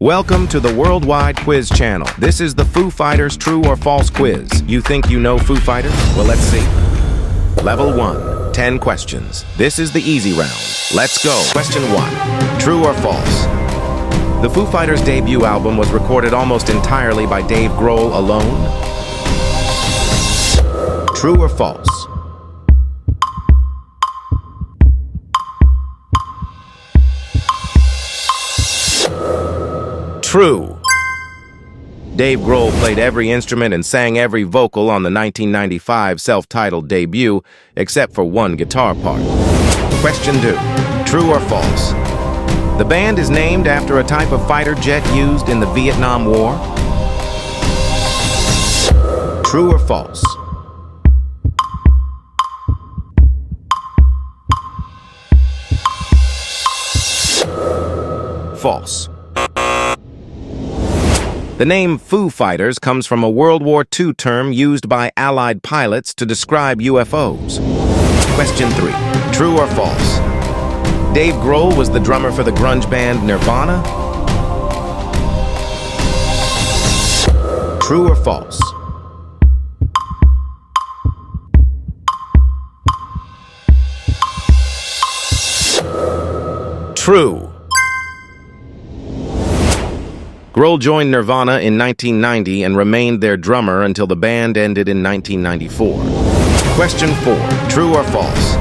Welcome to the Worldwide Quiz Channel. This is the Foo Fighters True or False Quiz. You think you know Foo Fighters? Well, let's see. Level 1, 10 questions. This is the easy round. Let's go. Question 1, true or false? The Foo Fighters' debut album was recorded almost entirely by Dave Grohl alone. True or false? True. Dave Grohl played every instrument and sang every vocal on the 1995 self-titled debut, except for one guitar part. Question 2. True or false? The band is named after a type of fighter jet used in the Vietnam War. True or false? False. The name Foo Fighters comes from a World War II term used by Allied pilots to describe UFOs. Question 3. True or false? Dave Grohl was the drummer for the grunge band Nirvana? True or false? True. Grohl joined Nirvana in 1990 and remained their drummer until the band ended in 1994. Question 4. True or false?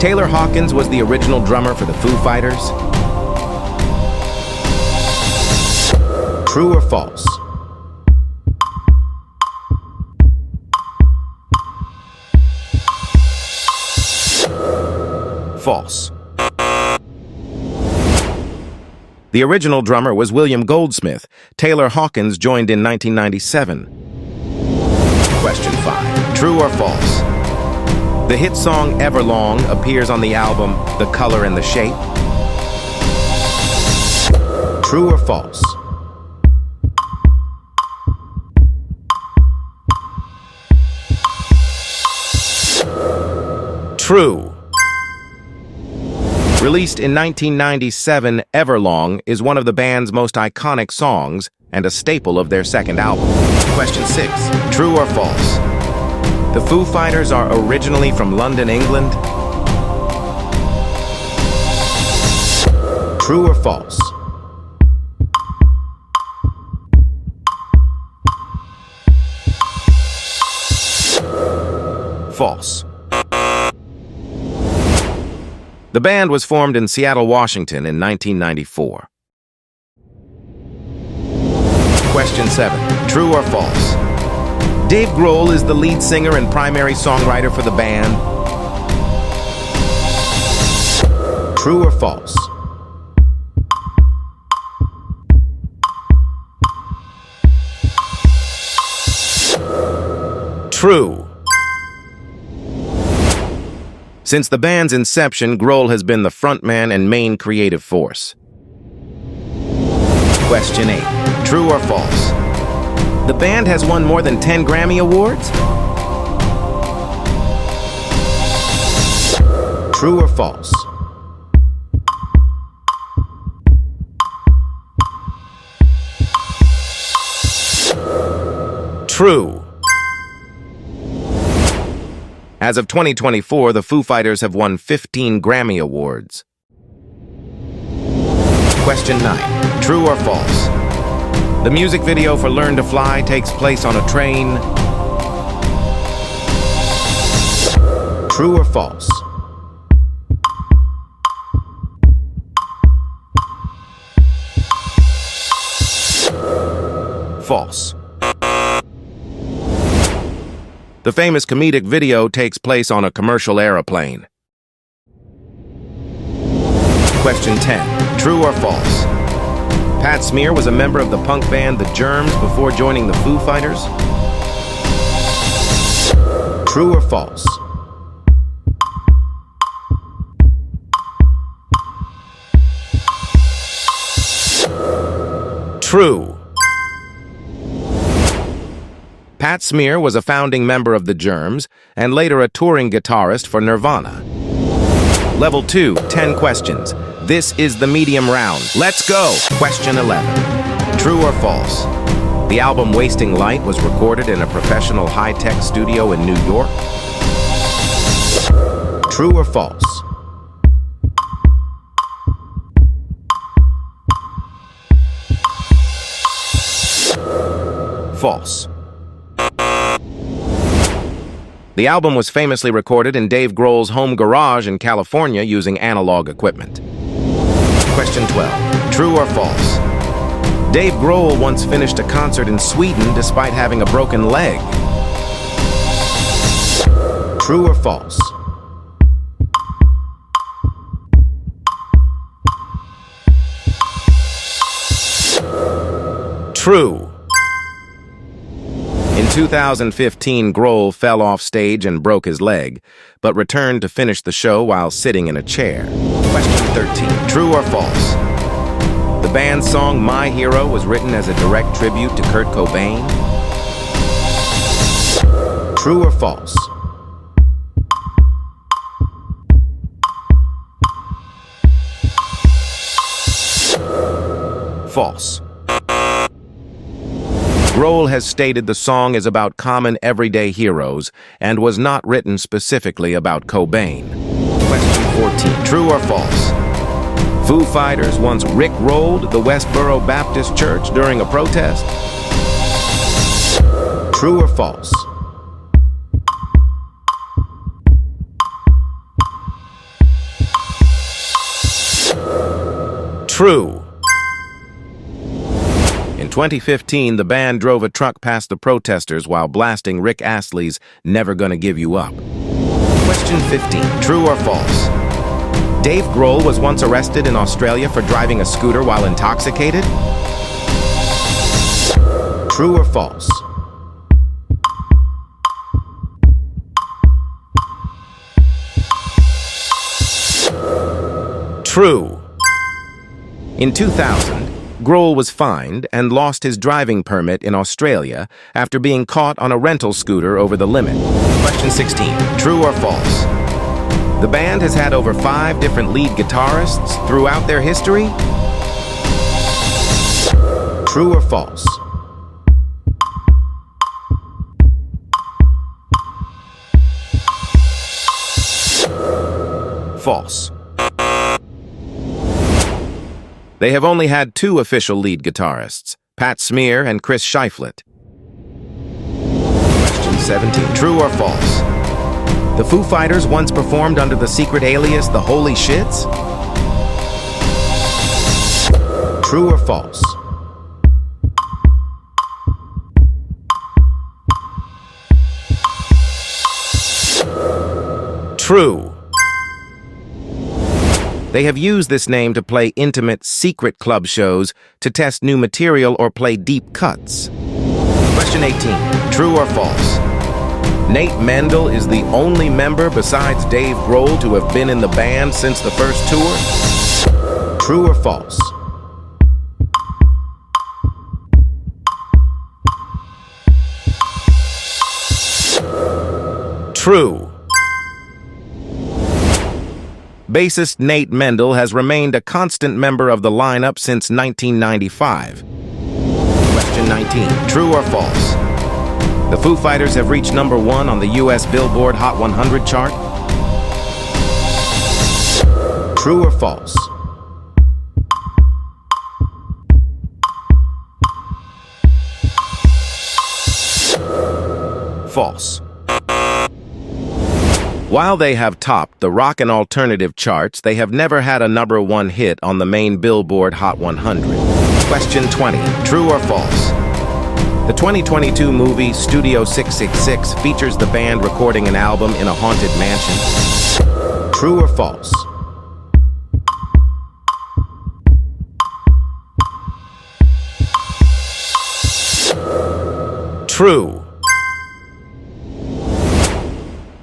Taylor Hawkins was the original drummer for the Foo Fighters. True or false? False. The original drummer was William Goldsmith. Taylor Hawkins joined in 1997. Question 5. True or false? The hit song Everlong appears on the album The Color and the Shape. True or false? True. Released in 1997, Everlong is one of the band's most iconic songs and a staple of their second album. Question 6. True or false? The Foo Fighters are originally from London, England. True or false? False. The band was formed in Seattle, Washington in 1994. Question 7. True or false? Dave Grohl is the lead singer and primary songwriter for the band. True or false? True. Since the band's inception, Grohl has been the frontman and main creative force. Question 8. True or false? The band has won more than 10 Grammy Awards? True or false? True. As of 2024, the Foo Fighters have won 15 Grammy Awards. Question 9. True or false? The music video for Learn to Fly takes place on a train. True or false? False. The famous comedic video takes place on a commercial airplane. Question 10. True or false? Pat Smear was a member of the punk band The Germs before joining the Foo Fighters. True or false? True. Pat Smear was a founding member of The Germs and later a touring guitarist for Nirvana. Level 2, 10 questions. This is the medium round. Let's go! Question 11. True or false? The album Wasting Light was recorded in a professional high-tech studio in New York. True or false? False. The album was famously recorded in Dave Grohl's home garage in California using analog equipment. Question 12. True or false? Dave Grohl once finished a concert in Sweden despite having a broken leg. True or false? True. In 2015, Grohl fell off stage and broke his leg, but returned to finish the show while sitting in a chair. Question 13. True or false? The band's song My Hero was written as a direct tribute to Kurt Cobain. True or false? False. Grohl has stated the song is about common everyday heroes and was not written specifically about Cobain. Question 14. True or false? Foo Fighters once rickrolled the Westboro Baptist Church during a protest. True or false? True. In 2015, the band drove a truck past the protesters while blasting Rick Astley's Never Gonna Give You Up. Question 15. True or false? Dave Grohl was once arrested in Australia for driving a scooter while intoxicated. True or false? True. In 2000, Grohl was fined and lost his driving permit in Australia after being caught on a rental scooter over the limit. Question 16. True or false? The band has had over 5 different lead guitarists throughout their history. True or false? False. They have only had 2 official lead guitarists, Pat Smear and Chris Shiflett. Question 17. True or false? The Foo Fighters once performed under the secret alias The Holy Shits? True or false? True. They have used this name to play intimate, secret club shows, to test new material, or play deep cuts. Question 18. True or false? Nate Mendel is the only member besides Dave Grohl to have been in the band since the first tour. True or false? True. Bassist Nate Mendel has remained a constant member of the lineup since 1995. Question 19. True or false? The Foo Fighters have reached #1 on the US Billboard Hot 100 chart. True or false? False. While they have topped the rock and alternative charts, they have never had a #1 hit on the main Billboard Hot 100. Question 20. True or false? The 2022 movie Studio 666 features the band recording an album in a haunted mansion. True or false? True.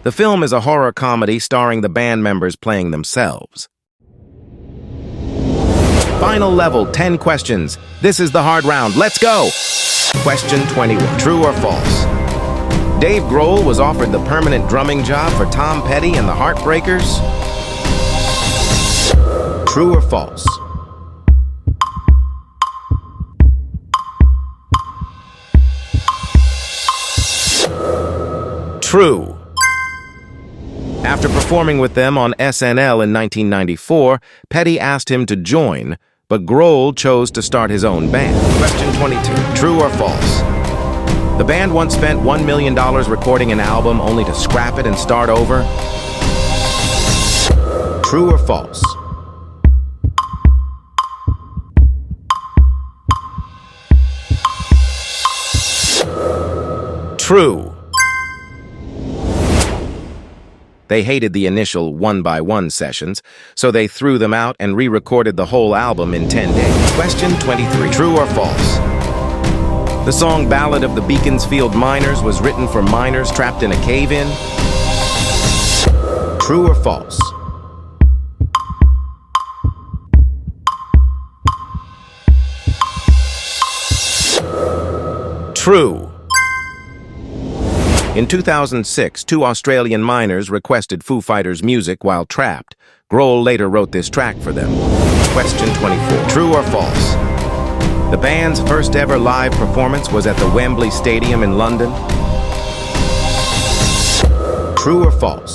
The film is a horror comedy starring the band members playing themselves. Final level, 10 questions. This is the hard round. Let's go! Question 21. True or false? Dave Grohl was offered the permanent drumming job for Tom Petty and the Heartbreakers. True or false? True. After performing with them on SNL in 1994, Petty asked him to join, but Grohl chose to start his own band. Question 22. True or false? The band once spent $1 million recording an album only to scrap it and start over. True or false? True. They hated the initial one-by-one sessions, so they threw them out and re-recorded the whole album in 10 days. Question 23. True or false? The song Ballad of the Beaconsfield Miners was written for miners trapped in a cave-in. True or false? True. In 2006, two Australian miners requested Foo Fighters music while trapped. Grohl later wrote this track for them. Question 24. True or false? The band's first ever live performance was at the Wembley Stadium in London. True or false?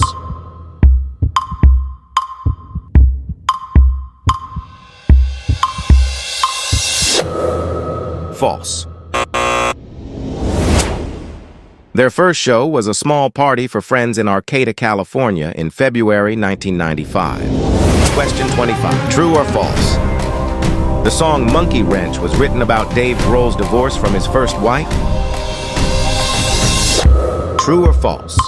False. Their first show was a small party for friends in Arcata, California in February 1995. Question 25. True or false? The song Monkey Wrench was written about Dave Grohl's divorce from his first wife. True or false?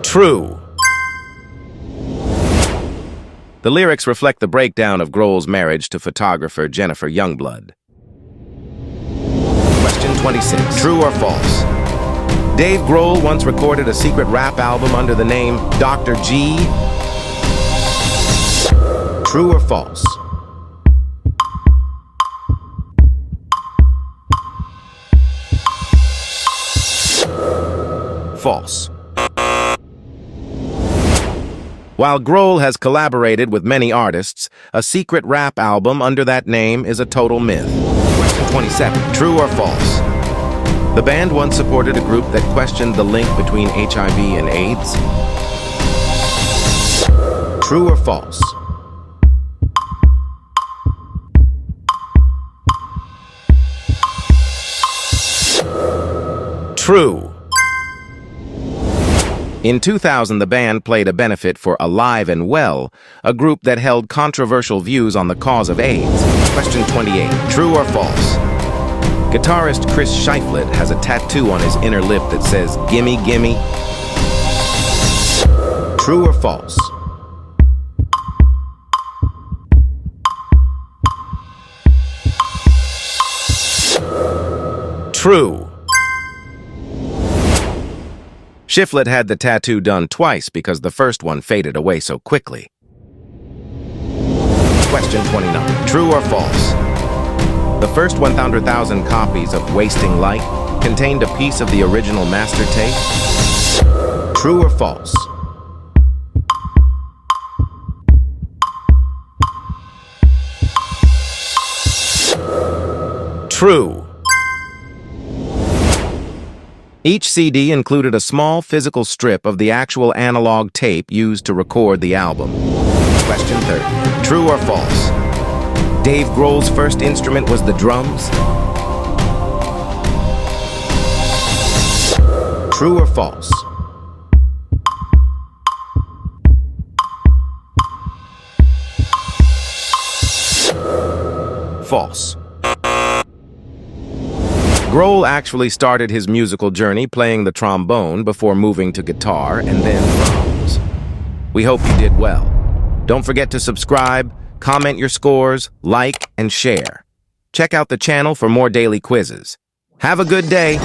True. The lyrics reflect the breakdown of Grohl's marriage to photographer Jennifer Youngblood. Question 26. True or false? Dave Grohl once recorded a secret rap album under the name Dr. G. True or false? False. While Grohl has collaborated with many artists, a secret rap album under that name is a total myth. Question 27. True or false? The band once supported a group that questioned the link between HIV and AIDS. True or false? True. In 2000, the band played a benefit for Alive and Well, a group that held controversial views on the cause of AIDS. Question 28. True or false? Guitarist Chris Shiflett has a tattoo on his inner lip that says, "Gimme, gimme." True or false? True. Shiflett had the tattoo done twice because the first one faded away so quickly. Question 29. True or false? The first 100,000 copies of Wasting Light contained a piece of the original master tape. True or false? True. Each CD included a small physical strip of the actual analog tape used to record the album. Question 30. True or false? Dave Grohl's first instrument was the drums. True or false? False. Grohl actually started his musical journey playing the trombone before moving to guitar and then drums. We hope you did well. Don't forget to subscribe, comment your scores, like, and share. Check out the channel for more daily quizzes. Have a good day.